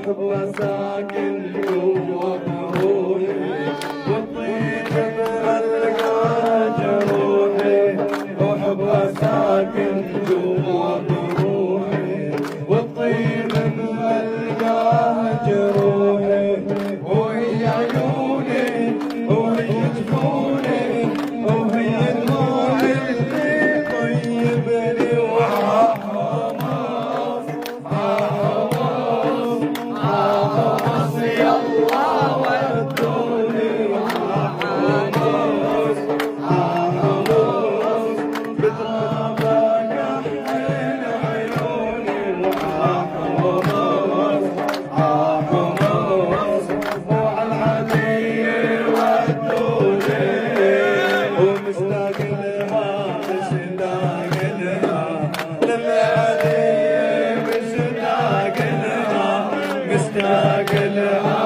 وحبه ساكن جوا بروحي، والطيب بألقاه جروحي، وحبه ساكن جوا بروحي، والطيب بألقاه جروحي، وهي عيوني وهي جفوني وهي دموع اللي طيبني وحمص حمص يلا ودوني حمص حمص بترابك احيل عيوني وحمص حمص وعلى العلي ودوني ومشتاق لها مشتاق لها للعلي مشتاق لها مشتاق لها